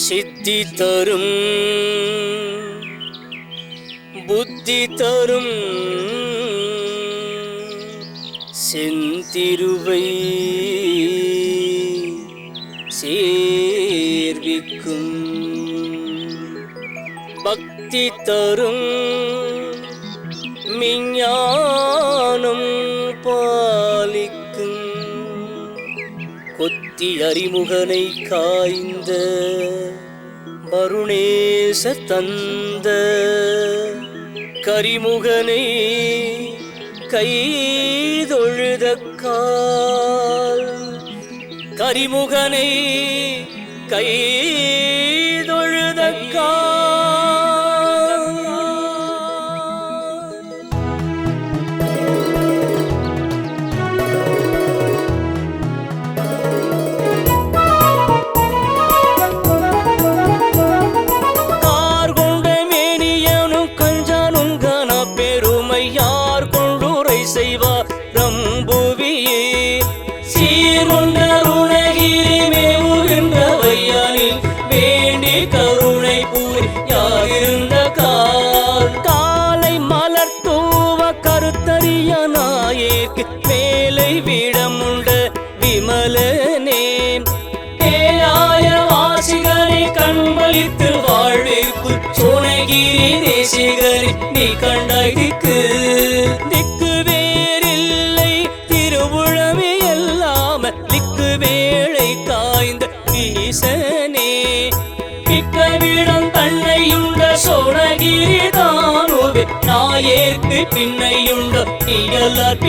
சித்தி தரும் புத்தி தரும் செந்திருவை சேர்விக்கும் பக்தி தரும் மெஞ்ஞானம் பாலிக்கும் கொத்தி அறிமுகனை காய்ந்த வருணேச தந்த கரிமுகனை கைதொழுத கால் கரிமுகனை கைதொழுத கால் செய்வார் ரம்புவியே சீர்கொண்ட ருணகிரி மேவுகின்ற வையானில் வேண்டி கருணை கூறி யாகிருந்த காலை மலர் தூவ கருத்தறிய நாயேற்கு மேலை விடமுண்ட விமலனே ஏழாய வாசிகளை கண்பளித்து வாழ்விற்கு சோனகிரி தேசிகரி நீ கண்டகிக்கு வேளை காய்ந்த ஈசனே பிக்கவிடம் தன்னையுண்ட சோனகிரி தானோவே நாயேற்கு பின்னையுண்ட இயலார்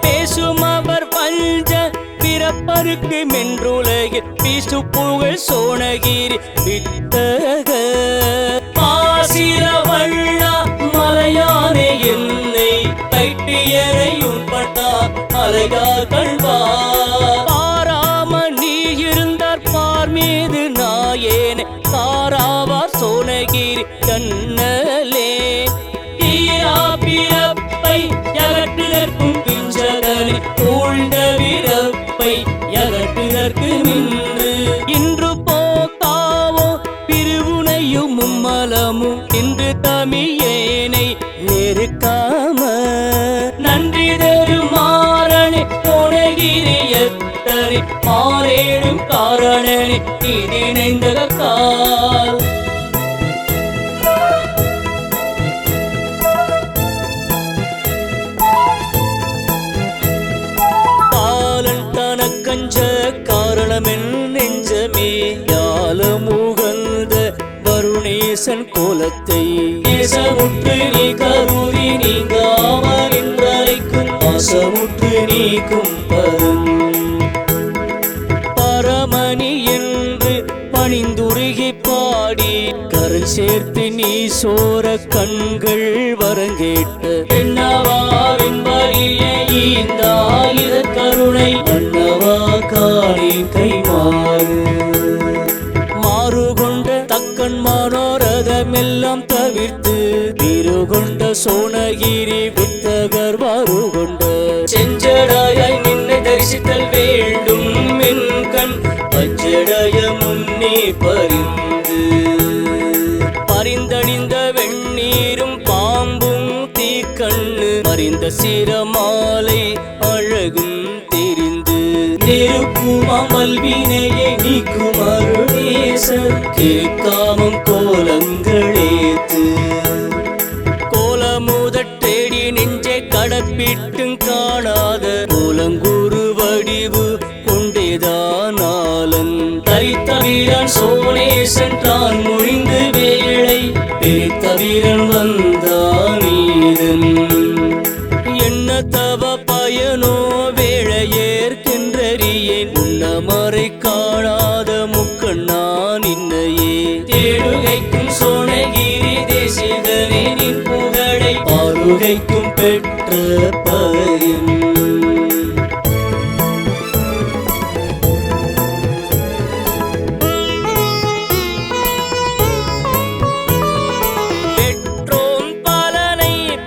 பேசும் அவர் பஞ்ச பிறப்பருக்கு மென்றுலகில் பீசு புகழ் சோனகிரி வித்தக பாசிர வள்ளா மலையானே என்னை தைட்டியரை உண்பட்டா மலையா கண்வா மீது நாயேனே காராவார் சோனகிரி கண்ணலே தீரா பிறப்பை யகற்றுதற்கும் பிஞ்சகனை ஊழ்ந்த பிறப்பை யகற்றுதற்கு நின்று இன்று போக்காவோ பிரிவுனையும் மும்மலமும் இன்று தமியேனை நெருக்காம நன்றி தருமாறனை சோனகிரியத்தரை மாறேடும் காரணனே இணைந்த கால் காலன் தனக்கஞ்ச காரணமென் நெஞ்சமே யாலமுகந்த வருணேசன் கோலத்தை தேசமுற்று நீ கருதி நீங்காமல் என்றழைக்கும் ஆசமுற்று நீக்கும் பதன் பரமணி என்று பணிந்துருகி பாடி கரை சேர்த்து நீ சோர கண்கள் வரங்கேட்ட என்னவாவின் வழிய ஈந்தாயிர கருணை அன்னவா காணி கைமாறு மாறுகொண்ட தக்கன் மனோரதமெல்லாம் தவிர்த்து திருகொண்ட சோனகிரி புத்தகர் வாறுகொண்ட செஞ்சடாயாய் நின்னை தரிசித்தல் வேண்டும் என் கண் பஞ்சடைய முன்னே பரிந்தணிந்த வெண்ணீரும் பாம்பும் தீக்கண்ணு மறிந்த சிரமாலை அழகும் தெரிந்து நெருக்கும் அமல்வினையை நீக்கும் அருணேசர் கேட்காமம் கோலங்களேத்து கோலமுதட்டேடி நெஞ்சை கடப்பிட்டும் காணாத கோலங்குரு வடிவு கொண்டேதானாலன் தரித்தவீரன் சோனேசன் தான் முடிந்து வேளை பேத்தவீரன் வந்தானீதன் என்ன தவ பயனோ வேளையேற்கின்றறியேன் உன்னமறை காணாத முக்கண்ணான் இன்னையே தேடுகைக்கும் சோனகிரி தேசிகனே நின் புகழை ஆறுகைக்கும் பெற்ற பயன்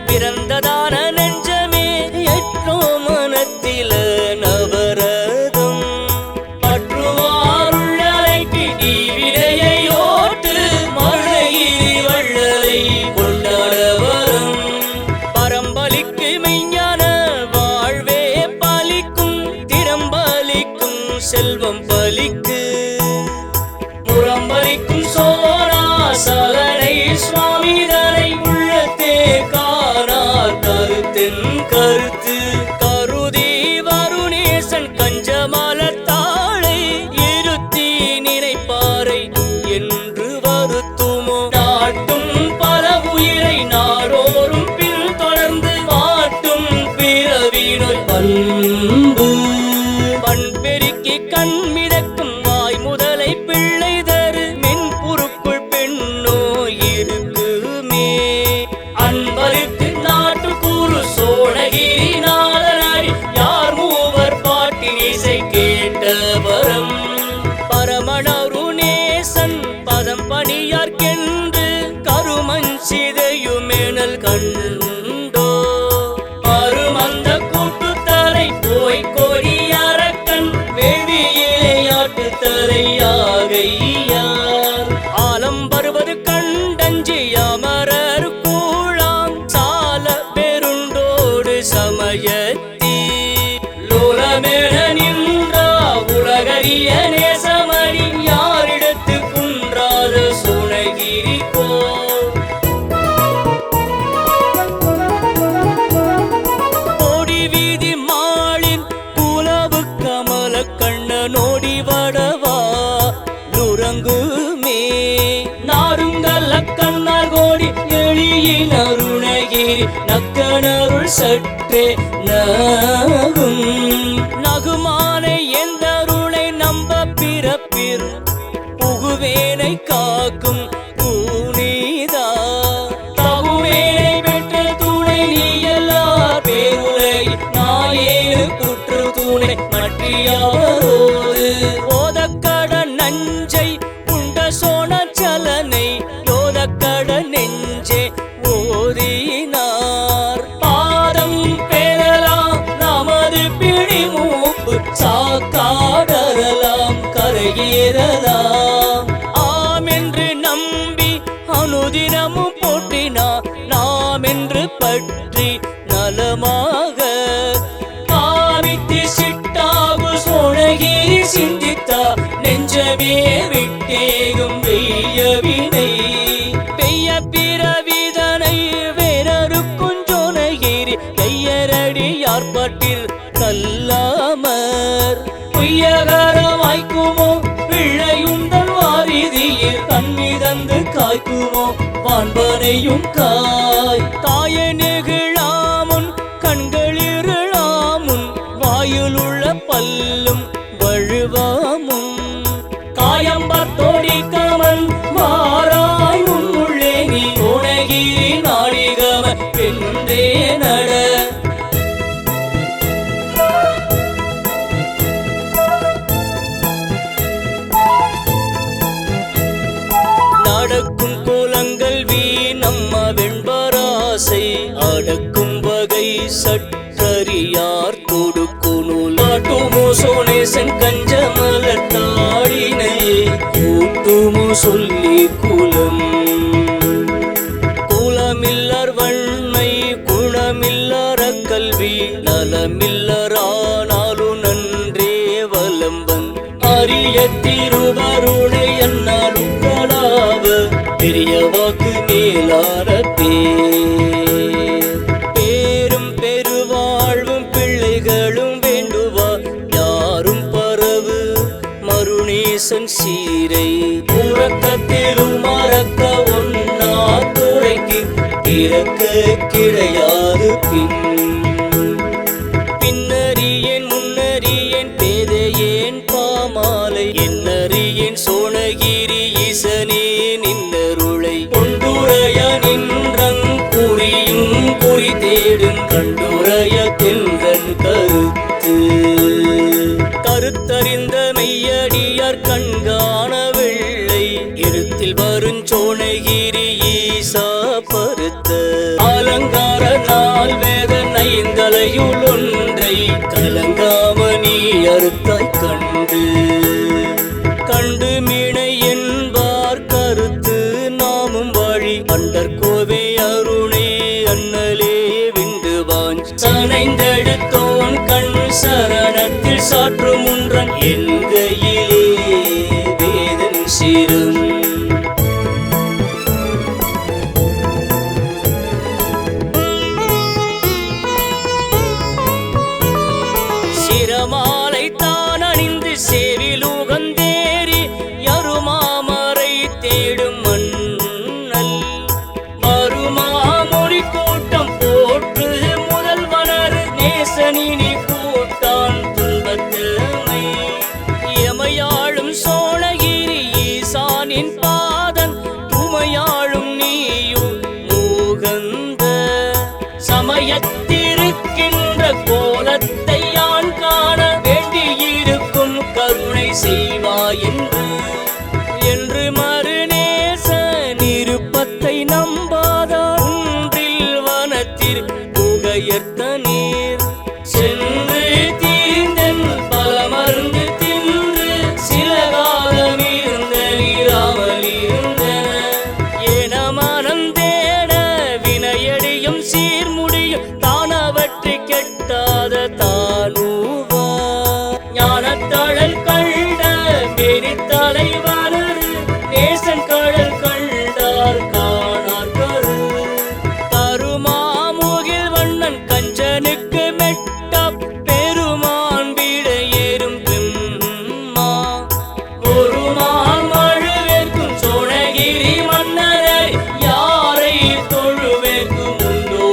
பிறந்ததான நெஞ்சமே எற்றோ மனத்தில அன்பு பண்பெருக்கி கண்மிதக்கும் வாய் முதலை பிள்ளை தரு மென்புருக்குள் பெண்ணோ இருக்குமே அன்பருக்கு நாட்டு கூறு சோழகிரி நாதனாரி யார் மூவர் பாட்டின் இசை கேட்டவரம் பரமணரு நேசன் பதம் பணியார்க்கென்று கருமஞ்சிதையுமெனல் கண்டோ அருமந்த கூட்டுத்தலை போய் கொடியரக்கன் வேள்வியிலையாட்டு தலையாகையார் ஆலம் வருவது கண்டஞ்சி அமரர் கூழாம் சால பெருண்டோடு சமயத்தீ லோலமேன நின்றா உலகறிய நேசமணி யாரிடத்து குன்றாத சோழகிரி கோ ஓடி வீதி மாளின் குலவு கமல கண்ணனோடி வடவா நுறங்குமே நாருங்கல்ல கண்ணார் கோடி எளியின் அருணகிரி நக்கனருள் சற்றே நகும் நகுமானை எந்த அருளை நம்ப பிறப்பிர் புகுவேனை காக்கும் பூனிதா தகுவேனை பெற்ற துணை நீ எல்லார் பேருலை நாயேனு குற்று துணை மற்றியாரோது ஓதக்கட நஞ்சை உண்ட சோன சலனை யோதக்கட நெஞ்சே ஓதினார் பாதம் பெறலாம் நமது பிடி மூப்பு சாக்காடரலாம் கரையேறலாம் ஆம் என்று நம்பி அனுதினமும் போற்றினா நாம் என்று பற்றி நலமாக காமித்து சிட்டாகு சோழகிரி சிந்தித்தா நெஞ்சமே விட்டேகும் வெய்யவினை பெய்ய பிறவிதனை வேறருக்கும் சோழகிரி கையரடி யார்பாட்டில் கல்லாமர் பொய்யகரமாய்க்குமோ பிள்ளையுந்தல் வாரிதியில் கண்மிதந்து காய்க்குமோ வான்பனையும் காய் தாய நெகிழாமுன் கண்களிருளாமுன் வாயிலுள்ள பல்லும் வழுவாமுன் காயம்பத்தோடி கமன் மாறாய் உள்ளே நீ சோழகிரி நாடிகம வென்றே நட நடக்கும் கோலங்கள் வீ நம்ம வெண்பராசை அடக்கும் வகை சற்றறியார் கொடுக்குனு நாட்டுமோ சோனேசன் கஞ்சமலர் தாளினையே கூட்டுமோ சொல்லி குலம் குலமில்லர் வன்மை குணமில்லற கல்வி நலமில்லரானாலும் நன்றே வலம்பன் அரிய திருவருளை என்னாலும் பெரிய வாக்கு மேலான பேரும் பெருவாழ்வும் பிள்ளைகளும் வேண்டுவா யாரும் பரவு மருணேசன் சீரை உறக்கத்திலும் மறக்க ஒன்னா துறைக்கு இறக்க கிடையாது பின்னறியேன் முன்னறியேன் பேதையேன் பாமாலை என்னறியேன் சோழகிரி ஈசனே நின்னருளை கொண்டுரைய நின்றங் குறியும் குறி தேடும் கண்டுரைய தென்றன் கருத்து கருத்தறிந்த மெய்யடியார் கண்காண வெள்ளை இருத்தில் வரும் சோழகிரி ஈசா பருத்த அலங்கார நாள் வேத நைந்தலையுள் ஒன்றை கலங்காமணி அறுத்தாய் கண்டு கண்டு மினை என்பார் கருத்து நாமும் வழி அண்டர் கோவை அருணே அண்ணலே விண்டுவான் சனைந்தெடுத்தோன் கண் சரணத்தில் சாற்று முன்றன் என்கையிலே வேதன் சிறும் சிரமாலை தான் அணிந்து சேவிலூகந்தேறி யருமாமரை தேடும் மன்னல் மறுமாமொழி கூட்டம் போற்று முதல்வனர் நேசனினி கூ செய்வாய் என்று மறுநேச நிருப்பத்தை நம்பாதா ஒன்றில் வனத்தில் புகையர்த்த நீர் சென்று தீர்ந்தன் பல மருந்து தின்று சில காலம் இருந்த நீராமல் இருந்தன என மனந்தேட வினையடியும் சீர்முடியும் தானவற்றை கெட்டாத தானுவா ஞானத்தழல் கண்ட மெரித்தலை வளரு நேசன் கடல் கண்டார் காணார் கரு கருமாமுகில் வண்ணன் கஞ்சனுக்கு மெட்ட பெருமான் விட ஏறும் பெம்மா ஒருமான் மழுவேற்கும் சோழகிரி மன்னரை யாரை தொழுவேற்கும் உண்டோ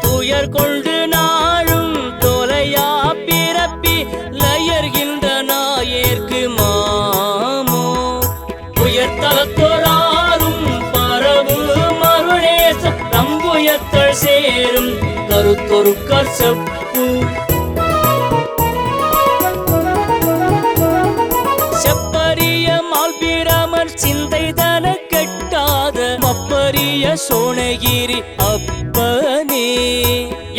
துயர் கொண்டு நாளும் தொலையா பிறப்பி லயர்கின்ற நாயேற்கு மாமோ உயர்த்தலத்தோராரும் பரவு மருளேச நம்புயத்தள் சேரும் கருத்தொரு கற்சப்பு செப்பரிய மால்பிரமர் சிந்தை தன கெட்டாத மப்பரிய சோணகிரி அப்பனே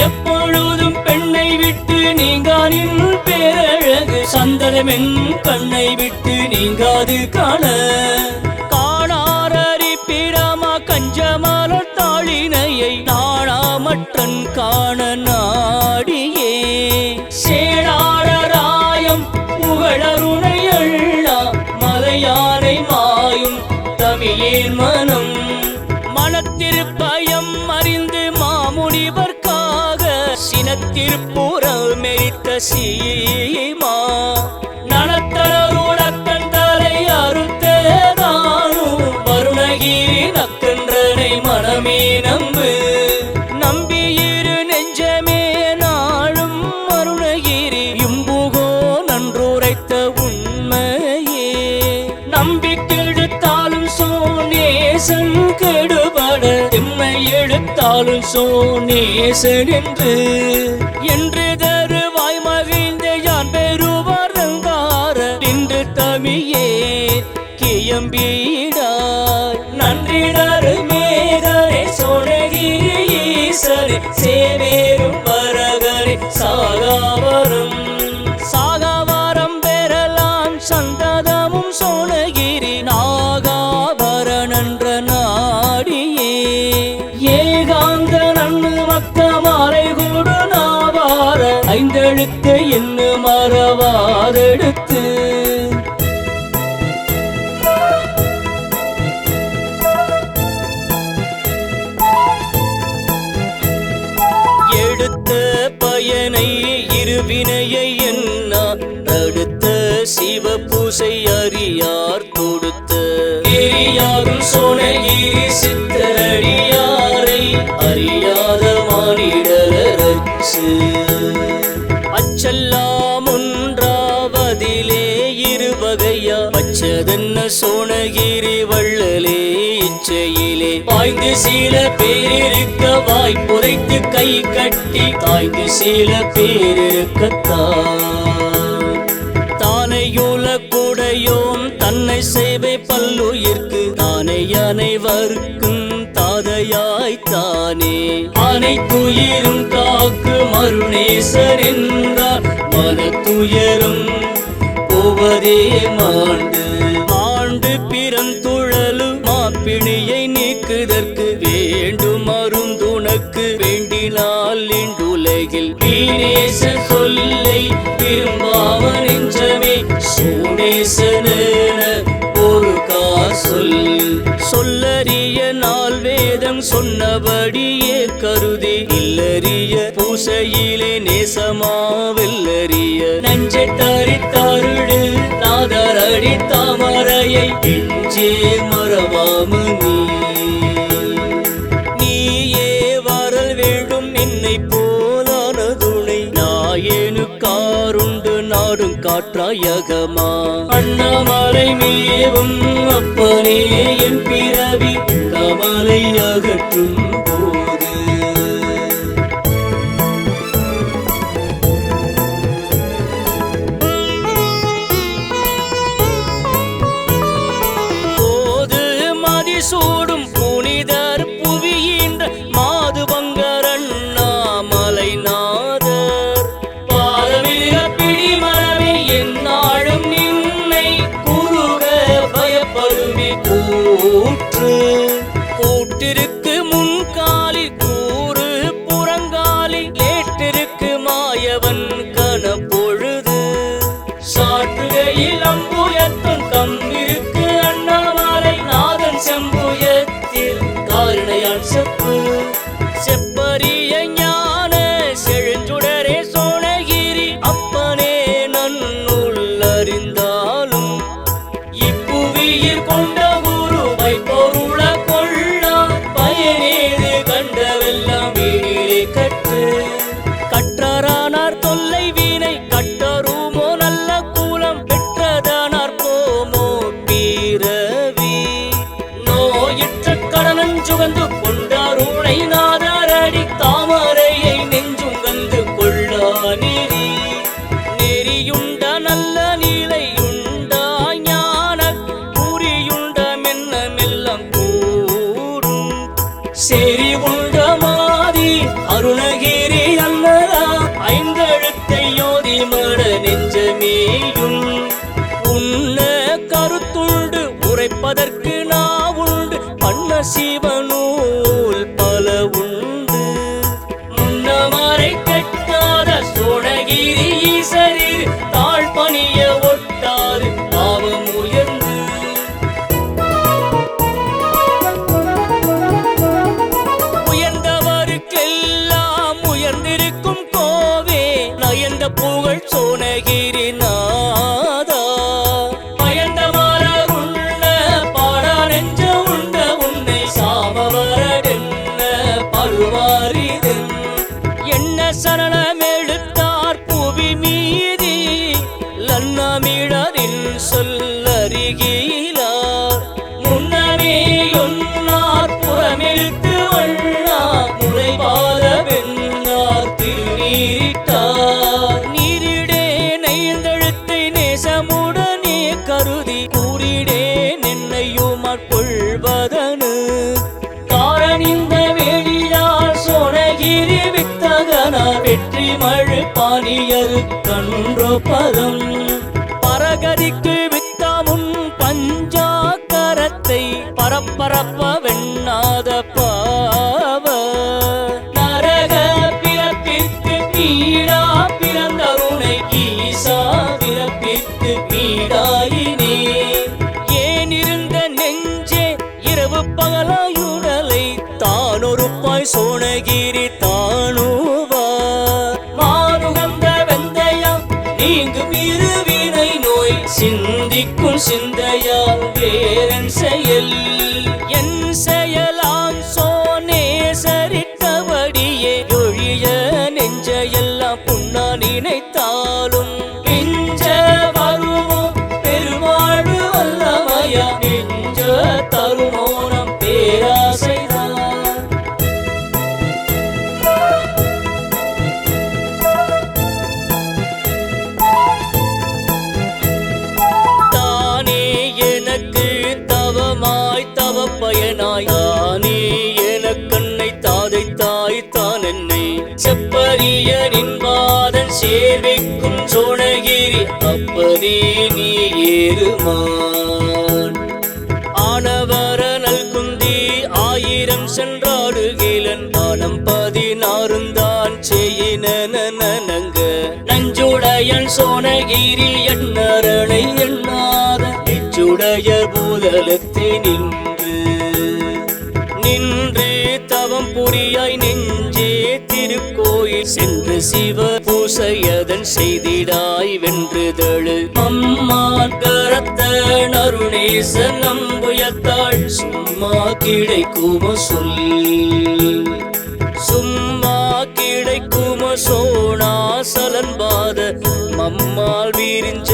எப்பொழுதும் பெண்ணை விட்டு நீங்கானின் பேரழகு சந்தனமென் கண்ணை விட்டு நீங்காது காண காணாரறி பிரமா கஞ்சமல தாளினையை நாணாமற்றன் காண நாடியே சேடாளராயம் புகழருணை அள்ளா மலையானை மாயும் தமிழேன் மனம் மனத்திருப்பயம் அறிந்து மாமுனிவர்க்காக சினத்திருப்புறம் மெரித்த சீமா நனத்தளருடக்கன் தலை அறுத்ததானு வருணகிரி நக்கன்றனை மனமே நம்பு நம்பியிரு நெஞ்சமே நாளும் அருணகிரி இம்புகோ நன்றுரைத்த உண்மையே நம்பிக்கெடுத்தாலும் சோனேசன் கெடுபட திம்மை எடுத்தாலும் சோனேசன் என்று தருவாய் மகிழ்ந்த யான் பெறுவாரங்கார நின்று தமியே கியம்பீடாய் நன்றிடரு மேகரை சோழகிரி ஈசரை சேவேரும் வரகரை சாகாவரம் பெறலாம் சந்ததமும் சோழகிரி நாகாபரணன்ற நாடியே ஏகாந்த நன்னு மக்க மாலை கூடு நாவார ஐந்தெழுத்து என்று மறவாதெடுத்து எடுத்த பயனை இருவினையை என்னா தடுத்த சிவ பூசை அறியார் தொடுத்த எரியாரும் சோழகிரி சித்தரடியாரை அறியாத மானிடலரச்சு அச்செல்லாம் ஒன்றாவதிலே இருவகையா பச்சதென்ன சோழகிரி வள்ளலே இச்சையிலே பாய்ந்து சில பேரிருக்க வாய் புதைத்து கை கட்டி தாய்ந்து சில பேரிருக்கத்தான் தானையுல கூடையோம் தன்னை சேவை பல்லுயிர்க்கு தானை அனைவர்க்கும் தாதையாய் தானே அனைத்துயிரும் காக்கு மருணேசர் என்றார் மனத்துயரும் போவதே மாண்டு பிறந்துழலு மாப்பிணியை நீக்குதற்கு வேண்டும் மருந்துனக்கு வேண்டினால் இண்டுலகில் வீணேச சொல்லை விரும்பாம நெஞ்சமே சூடேசன ஒரு சொல்லறிய நாள் வேதம் சொன்னபடியே கருதி இல்லறிய பூசையிலே நேசமாவெல்லறிய நஞ்சை தரித்தாருடு நாதரடி தாமரையை இஞ்சே மறவாம நீயே வரல் வேண்டும் என்னை போலான துணை நாயேனுக்காருண்டு நாடும் காற்றாயகமா அண்ணாமலை மேவும் அப்பனே என் பிறவி கமலை அகற்றும் போது அவன் கனப்பொழுது சாற்றுகையில் அம்புயத்தும் கம்பிருக்கு அண்ணாமலை நாதன் செம்புயத்தில் காரணையான் செப்பு செப்பரிய ஞான செழுஞ்சுடரே சோணகிரி அப்பனே நன்னுள் அறிந்தாலும் இப்புவியில் கொண்ட குருவை பொருள கொள்ளா பயனேது கண்டவெல்லாம் வீணிலே கற்று கற்றாரானார் தொல்லை வீணை கட்டருமோ நல்ல கூலம் பெற்றதானார் போமோ பீரவி நோயிற்ற கடனன் சுகந்து கொண்டாருணை நாதாரடி தாமரையை நெஞ்சும் கந்து கொள்ளா நெறி நெறியுண்ட நல்ல நிலையுண்டா ஞான கூறியுண்ட மென்னமெல்லாம் கூறும் செறி உண்ட மாதி அருணகிரி அல்லதா ஐந்தெழுத்தை யோதி மட நெஞ்சமேயும் உன்ன கருத்துண்டு உரைப்பதற்கு நாவுண்டு பண்ண சிவனூல் பல உண்டு முன்னமரை கெட்டாத சோணகிரி ஈசரில் தாழ் பணிய ஒட்டாது பாவம் உயர்ந்து உயர்ந்தவருக்கெல்லாம் உயர்ந்திருக்கும் கோவே நயந்த புகழ் சோணகிரி நாதா பயந்த மலருள்ள பாடா நெஞ்ச உண்ட உன்னை சாமவரடென்ன பருவாரிதன் என்ன சரணமெழுத்தார் புவி மீதி லன்னமிழரின் சொல்லறிகீலார் முன்னமே ஒன்னார் புறமெழுத்து வண்ணா முளைவாத வெண்ணார் திருநீரிட்டார் நீரிடே நெய்ந்தெழுத்தை நேசமுடனே கருதி கூறிடே நென்னையுமாற் கொள்வதனு காரணிந்த வேளியார் சோணகிரி வித்தகனார் வெற்றி மழு பாணியரு கன்றோ பதம் பரகதிக்கு வித்தாமுன் பஞ்சாக்கரத்தை பரப்பரப்ப வெண்ணாத பாவ நரக பிறப்பிற்கு பீடா பிறந்தருணை ஈசா பிறப்பிற்கு பீடாயினே ஏனிருந்த நெஞ்சே இரவு பகலாயுடலை தானொருப்பாய் சோணகிரி தானுவா மானுகந்த வெந்தயம் நீங்கும் இருவினை நோய் சிந்திக்கும் சிந்தையால் வேறன் செயல் என் செயலான் சோனே சரித்தபடியே ஒழிய நெஞ்சையெல்லாம் புண்ணா நினைத்தாலும் நெஞ்ச வருமோ பெருவாழ்வு வல்லமையா நெஞ்ச தருமோனம் பேராசைதான் தானே எனக்கு தவமாய் தவ பயனாய் தானே எனக்கண்ணை தாதை தாய் தான் என்னை செப்பரிய நின்பாதன் சேர்விக்கும் சோணகிரி அப்பனே நீ ஏறுமான் ஆனவர நல்குந்தி ஆயிரம் சென்றாடுகிலன் ஆனம் 16 தான் செய்யினங்க நஞ்சுடையன் சோணகிரி எண்ணரணை எண்ணாத இச்சுடைய பூதலத்தை நின்று தவம் புரியாய் நெஞ்சே திருக்கோயில் சென்று சிவ பூசையதன் செய்திடாய் வென்றுதழு அம்மான் கரத்த நருணேச நம்புயத்தாள் சும்மா கிடைக்குமோ சொல் சும்மா கிடைக்குமோ சோணாசலன் பாத மம்மாள் வீரிஞ்ச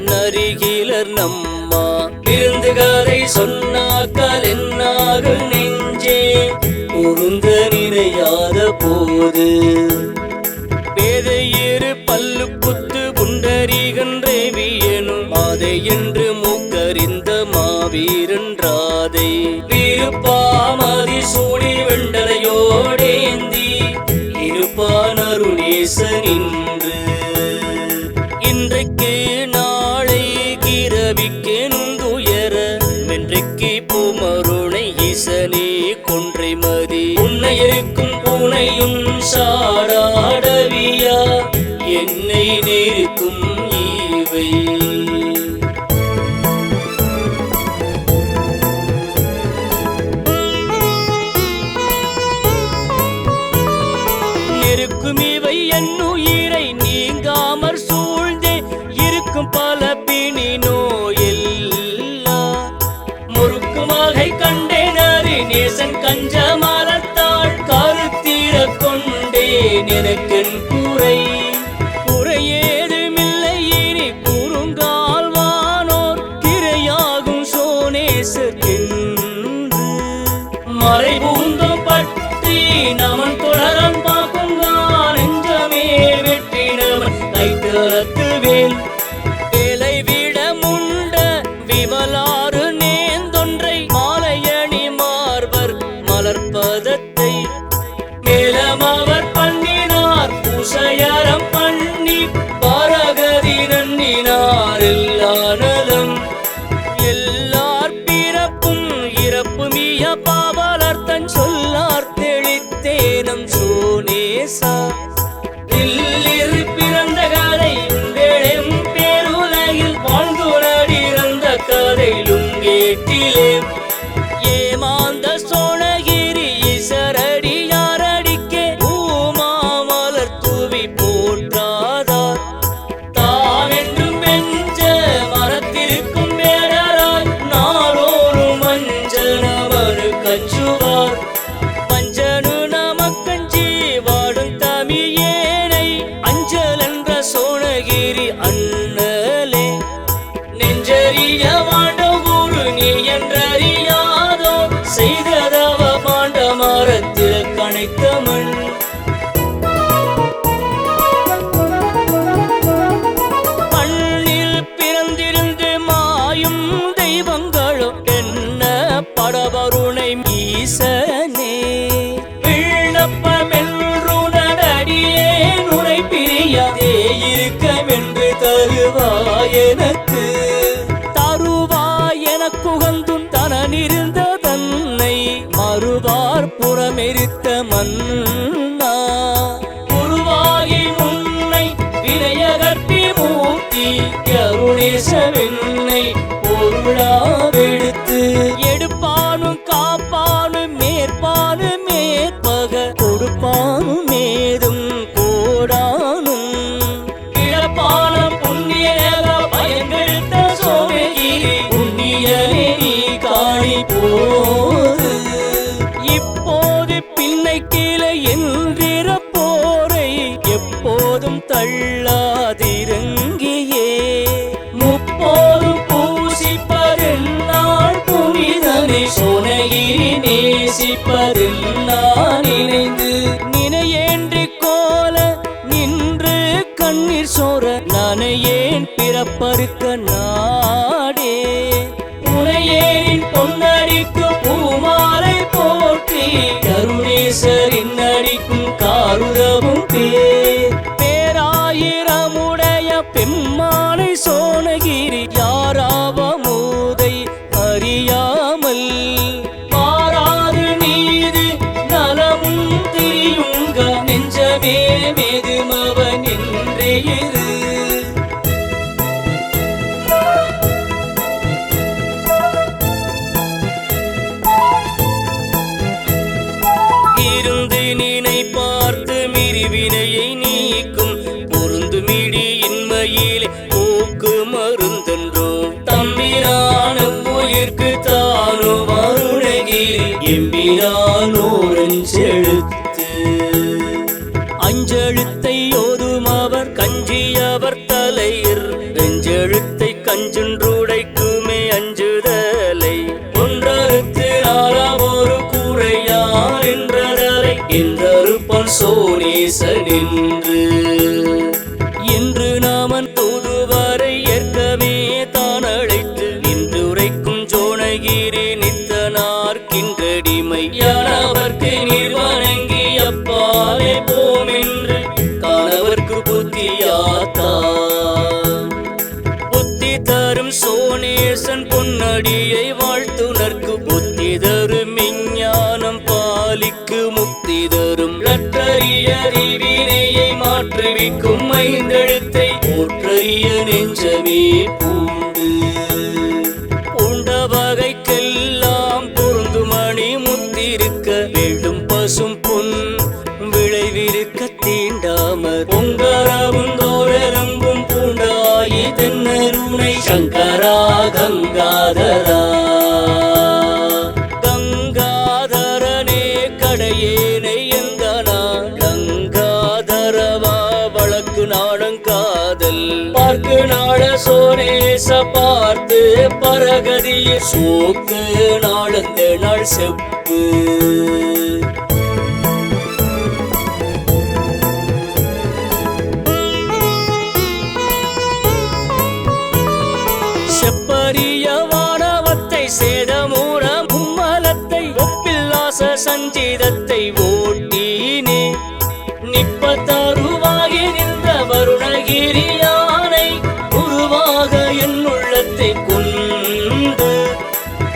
நரிகிலர் நம்மா இருந்து கதை சொன்னாக்கால் என்னாக நெஞ்சே பொருந்த நினையாத போது பேதையிரு பல்லு புத்து புண்டரிகன்றேவியனும் மாதை என்று மூக்கறிந்த மாவீரன்றாதை விருப்பாமதி சூடி வெண்டலையோடேந்தி இருப்பான் அருணேசன் இன்று இன்றைக்கு நாளை கிரவிக்கு நுந்துயர வென்றைக்கு பூமருணை ஈசனே கொன்றை மதி உன்னை இருக்கும் பூனையும் சாடாடவியா என்னை நேருக்கும் ஈவை. நெருக்கும் இவை என்னுயிரை நீங்காமற் சூழ்ந்தே இருக்கும் பல பிணி நோயெல்லா முறுக்குமாகை கண்டேனறி நேசன் கஞ்ச மரத்தாள் கருத்திர கொண்டேன் எனக்கென் குறை குறையேதுமில்லை இனி குறுங்கால் வானோர் கிரையாகும் சோனேசர்க்கென்று மறை பூந்தம் பற்றி நமன் தொடரன் பாக்குங்கான் நெஞ்சமே வெற்றினவன் கைத்தரத்து வேல் வேலை விட முண்ட விமலாறு நேந்தொன்றை மாலையணி மார்பர் மலர்பதத்தை மேலமவர் பண்ணினார் பூசையரம் பண்ணி பாரகதி நன்னினார் எல்லா நலம் எல்லார் பிறப்பும் இறப்புமிய பாவலர் தன் சொல்லார் தெளித்தேனம் சோனேசா இல்லிரு பிறந்த கதை உங்களெம் பேருலகில் வாழ்ந்துறடிறந்த கதையிலும் கேட்டிலே ஏமாந்த சோணகிரி ஈசரடி யாரடிக்கே பூமாமலர் தூவி போற்றாதார் தானென்றும் வெஞ்ச மரத்திருக்கும் வேடராய் நாளோரு மஞ்சனவனு கஞ்சுவார் மஞ்சனு நமக்கஞ்சி வாடும் தமியேனை அஞ்சல் என்ற சோணகிரி அண்ணலே நெஞ்சறிய மாண்டகுரு நீ என்றறியாதோ செய்ததவ மாண்ட மரத்தில் கணைத்தமன் மண்ணில் பிறந்திருந்து மாயும் தெய்வங்களும் என்ன படவருணை ஈசனே விண்ணப்பமென்றுனடியே நுரை பிரியாதே இருக்கமென்று தருவாய் எனக்கு தருவாய் எனக்குகந்தும் தனனிருந்த தன்னை மறுவார் புறமெரித்த மன்னா உருவாகி முன்னை வினையகற்றி மூர்த்தி கருணேசவென்னை பொருளாவெடுத்து எடுப்பானும் காப்பானும் மேற்பானும் மேற்பக கொடுப்பானும் மேதும் கோடானும் இழப்பானம் புண்ணியக பயங்கெடுத்த சோமகிரி புண்ணியனே நீ காணி போது இப்போது பின்னை கீழே என்றிற போரை எப்போதும் தள்ளாதிரங்கியே முப்போதும் பூசிப்பதென்னாள் புனிதனை சோனகிரி நேசிப்பதென்னான் நினைந்து நினையேன்றி கோல நின்று கண்ணீர் சோர நனையேன் பிறப்பறுக்க நாடே உனையேன் பொன்னடிக்கு பூமாலை போற்றி கருணேசரின் அடிக்கும் காருதவும் பேராயிரமுடைய பெம்மானை சோனகிரி யாராவமூதை அறியாமல் மாறாது நீது நலமும் திரியுங்க நெஞ்சமே மேதுமவன் என்றே இரு இருந்து நினை பார்த்து மிரிவினையை நீக்கும் பொருந்துமிடி இன்மையிலே போக்கு மருந்தென்றோ தம்பிரான உயிர்க்கு தானோ அருணகிரி எம்பிரானோரஞ்செழுத்து அஞ்செழுத்தை ஓதும் அவர் கஞ்சியவர் தலையிர் நெஞ்செழுத்தை கஞ்சொன்றுடைக்குமே அஞ்சுதலை ஒன்றறுத்து ஆறாவொரு கூரையார் என்றதரை என்றறுப்பான் சோனேசன் என்று நாமன் தூதுவரை ஏற்கவே தான் அழைத்து நின்று உரைக்கும் சோணகிரி நித்தனார்க்கின்றடிமை யானவர்க்கு நீர் வணங்கி அப்பாலே போமென்று காணவர்க்கு புத்தியாத்தா புத்தி தரும் சோனேசன் பொன்னடியை வாழ்த்துனர்க்கு புத்தி தரும் விஞ்ஞானம் பாலிக்கு முக்தி தரும் லற்றறிய அறிவினையை மாற்று குறிக்கும் ஐந்தெழுத்தை போற்றறிய நெஞ்சமே பூண்டு. பூண்ட வகைக்கெல்லாம் பொருந்துமணி முத்திருக்க வேண்டும் பசும் பொன் விளைவிருக்க தீண்டாமற் பொங்கரவும் தோழரம்பும் பூண்டாயி தென்னருணை சங்கரா கங்காதரா. கங்காதரனே கடையேனை எந்தனா கங்காதரவா வழக்கு நாடங்காதல் பார்க்கு நாட சோனேச பார்த்து பரகதிய சோக்கு நாளந்த நாள் செப்பு. செப்பரிய வானவத்தை சேதமூர மும்மலத்தை ஒப்பில்லாச சஞ்சீதத்தை ஓட்டினே நிப்பத்தருவாகி நின்ற வருணகிரியானை உருவாக என் உள்ளத்தை கொண்டு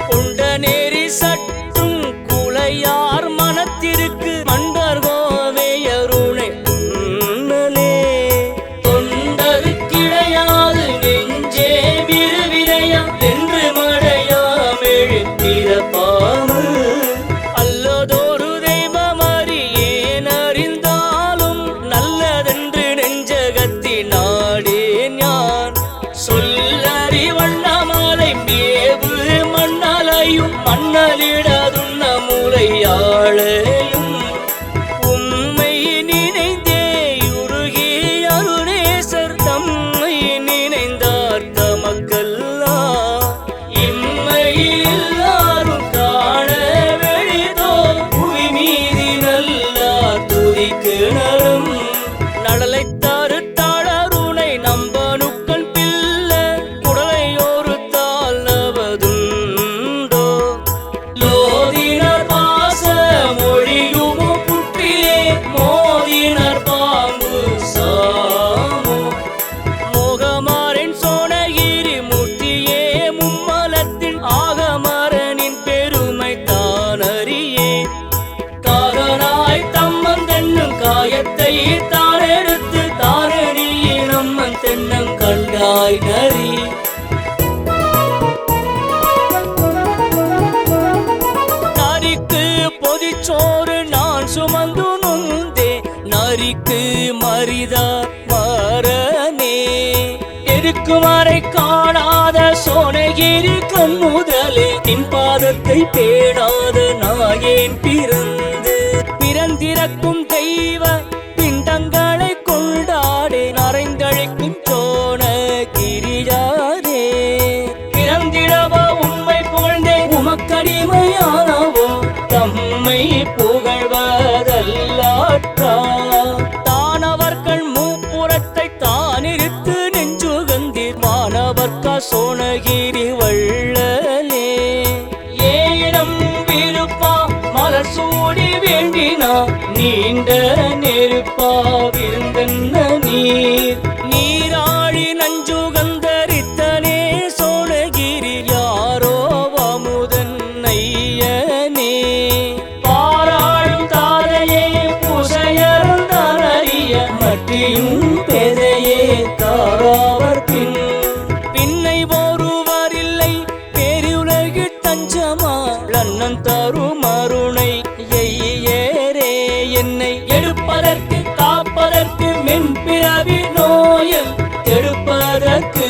கொண்ட நேரி சற்றும் குலையார் மனத்திற்கு மண்டர்கோவையருணை உன்னலே தொண்டரு கிடையாது நெஞ்சே விருவிரையம் என்று மழையாம் எழுத்திரப்பாமு. அல்லதொரு தெய்வம் அறியேன் அறிந்தாலும் நல்லதென்று நெஞ்சகத்தினாடேன் யான் சொல்லறி வண்ணமாலை மேவு மண்ணலையும் மண்ணலிடதுண்ண மூலையாளையும் உம்மை நினைந்தே உருகி அருணேசர் தம்மை நினைந்தார் தமக்கல்லா இம்மையில் எல்லாரும் காண வெளிதோ புவி மீதி நல்லார் துதிக்கு நரும் நடலைத்தாறு தாளருணை நம்பனுக்கன் பில்ல குடலையோரு தாழ்வதுண்டோ லோதினர் பாச மொழியுமோ புற்றிலே மோதினர் பாம்பு சாமோ மோகமாரின் சோனகிரி மூர்த்தியே மும்மலத்தின் ஆகமரனின் பெருமை தானறியே காகனாய் தம்மன் தென்னும் காயத்தை தானெடுத்து தானறியே நம்மன் தென்னங் கண்டாய் நரி. நரிக்கு பொதிச்சோறு நான் சுமந்து நொந்தே நரிக்கு மரிதா மரனே எருக்குமறை காணாத சோனகிரி கண்முதலே நின் பாதத்தை பேணாத நாயேன் பிறந்து பிறந்திறக்கும் தெய்வ பிண்டங்களை கொண்டாடே நரைந்தழைக்கும் சோனகிரியாரே பிறந்திடவோ உம்மை புகழ்ந்தே உமக்கடிமையானவோ தம்மை புகழ்வதல்லாற்றா தானவர்கள் மூப்புறத்தை தானிருத்து நெஞ்சுகந்தீர் மாணவர்க்கா சோனகிரி வள்ளலே ஏனம் விருப்பா மலர் சூடி வேண்டினா நீண்ட நெருப்பா விருந்தன்ன நீர் நீராழி நஞ்சுகந்தரித்தனே சோனகிரி யாரோ அமுதன் ஐயனே பாராளும் தாரையே பூசையரும் தாரைய மற்றியும் பெதையே தாராவர் பின் பின்னை ஒருவரில்லை பேருலகு தஞ்சமா லன்னன் தரும் அருணை எய்யரே என்னை எடுப்பதற்கு காப்பதற்கு மென்பிறவி நோயல் எடுப்பதற்கு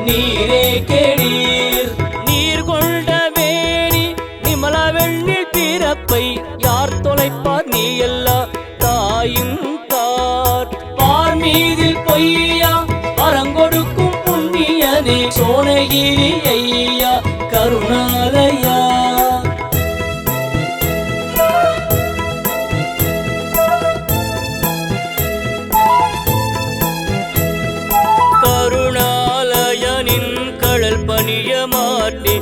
நீரே கெடீர் நீர் கொண்ட வேணி நிமல வெண்ணில் பிறப்பை யார் தொலைப்பார் நீ எல்லா தாயும் தார் பார் மீதில் பொய்யா வரங்கொடுக்கும் புண்ணியனே சோனகிரி ஐயா கருணாலயா. கருணாலயனின் கழல் பணிய மாட்டே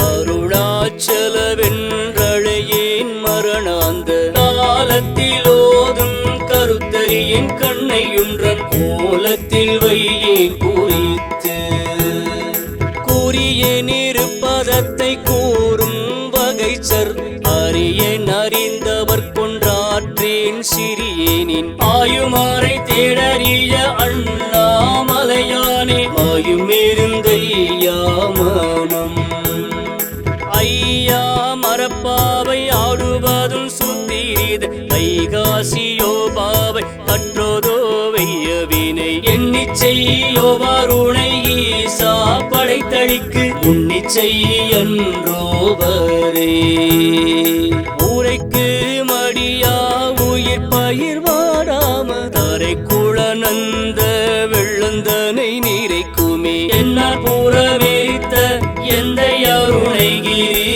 அருணாச்சலவென்றழையேன் மரணாந்த காலத்திலோதும் கருத்தறியின் கண்ணையுன்றன் கோலத்தில் வையேன் குறித்து கூறியேன் இருப்பதத்தை கூறும் வகைச்சர் அறியேன் அறிந்தவர் கொன்றாற்றேன் சிறியேனி தேரின் ஆயுமாறை தேடறிய அண்ணாமலையானே ஆயுமேருங்கையா மனம் ஐயா மரப்பாவை ஆடுவதும் சுத்தீரித ஐகாசியோ பாவை கற்றோதோ வெய்யவினை எண்ணிச்செய்யோ வருணை ஈசா படைத்தளிக்கு உன்னிச்சை என்றோவரே ஊரைக்கு மடியா உயிர் பயிர் வாடாம தரை குளநந்த வெள்ளந்தனை நீரைக்குமே என்ன புறவேத்த எந்த அருணைகிரி